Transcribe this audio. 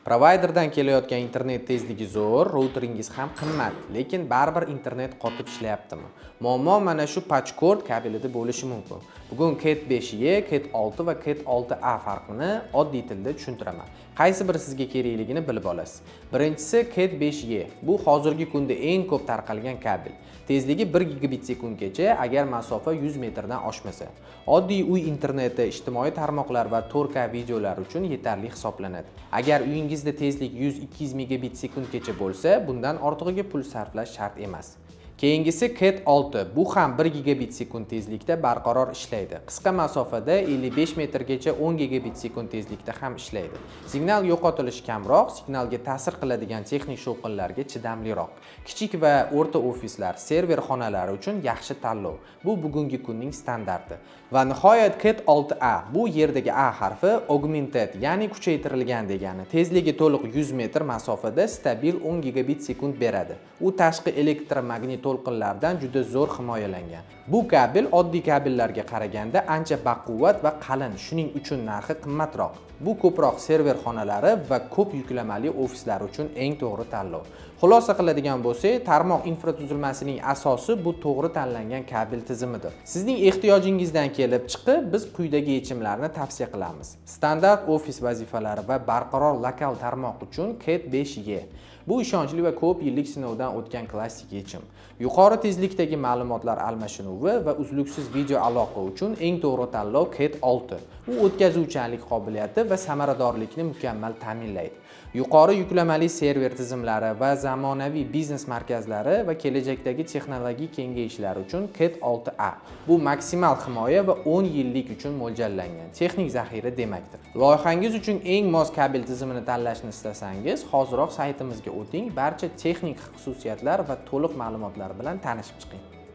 Provayderdan kelayotgan internet tezligi zo'r, routeringiz ham qimmat, lekin baribir internet qotib ishlayaptimi? Muammo mana shu patch cord kabelida bo'lishi mumkin. Bugun Cat 5e, Cat 6 va Cat 6a farqini oddiy tilda tushuntiraman. Qaysi biri sizga kerakligini bilib olasiz. Birinchisi Cat 5e. Bu hozirgi kunda eng ko'p tarqalgan kabel. Tezligi 1 gigabit sekundgacha agar masofa 100 metrdan oshmasa. Oddiy uy interneti, ijtimoiy tarmoqlar va 4K videolar uchun yetarli hisoblanadi. Agar uyingizda tezlik 100-200 megabit sekundgacha bo'lsa, bundan ortig'iga pul sarflash shart emas. Keyingisi Cat 6. Bu ham 1 gigabit sekund tezlikda barqaror ishlaydi. Qisqa masofada 55 metrgacha 10 gigabit sekund tezlikda ham ishlaydi. Signal yo'qotilishi kamroq, signalga ta'sir qiladigan texnik shovqinlarga chidamliroq. Kichik va o'rta ofislar, server xonalari uchun yaxshi tanlov. Bu bugungi kunning standarti. Va nihoyat Cat 6a. Bu yerdagi A harfi augmented, ya'ni kuchaytirilgan degani. Tezligi to'liq 100 metr masofada stabil 10 gigabit sekund beradi. U tashqi elektromagnit to'lqinlardan juda zo'r himoyalangan. Bu kabel oddiy kabellarga qaraganda ancha baquvvat va qalin, shuning uchun narxi qimmatroq. Bu ko'proq server xonalari va ko'p yuklamali ofislar uchun eng to'g'ri tanlov. Xulosa qiladigan bo'lsak, tarmoq infratuzilmasining asosi bu to'g'ri tanlangan kabel tizimidir. Sizning ehtiyojingizdan kelib chiqib, biz quyidagi yechimlarni tavsiya qilamiz. Standart ofis vazifalari va barqaror lokal tarmoq uchun Cat 5e. Bu ishonchli va ko'p yillik sinovdan o'tgan klassik yechim. Yuqori tezlikdagi ma'lumotlar almashinuvi va uzluksiz video aloqa uchun eng to'g'ri tanlov Cat 6. U o'tkazuvchanlik qobiliyati va samaradorlikni mukammal ta'minlaydi. Yuqori yuklamali server tizimlari va zamonaviy biznes markazlari va kelajakdagi texnologik kengayishlar uchun Cat 6a. Bu maksimal himoya va 10 yillik uchun mo'ljallangan texnik zaxira demakdir. Loyihangiz uchun eng mos kabel tizimini tanlashni istasangiz, hoziroq saytimizga o'ting, barcha texnik xususiyatlar va to'liq ma'lumotlar bilan tanishib chiqing.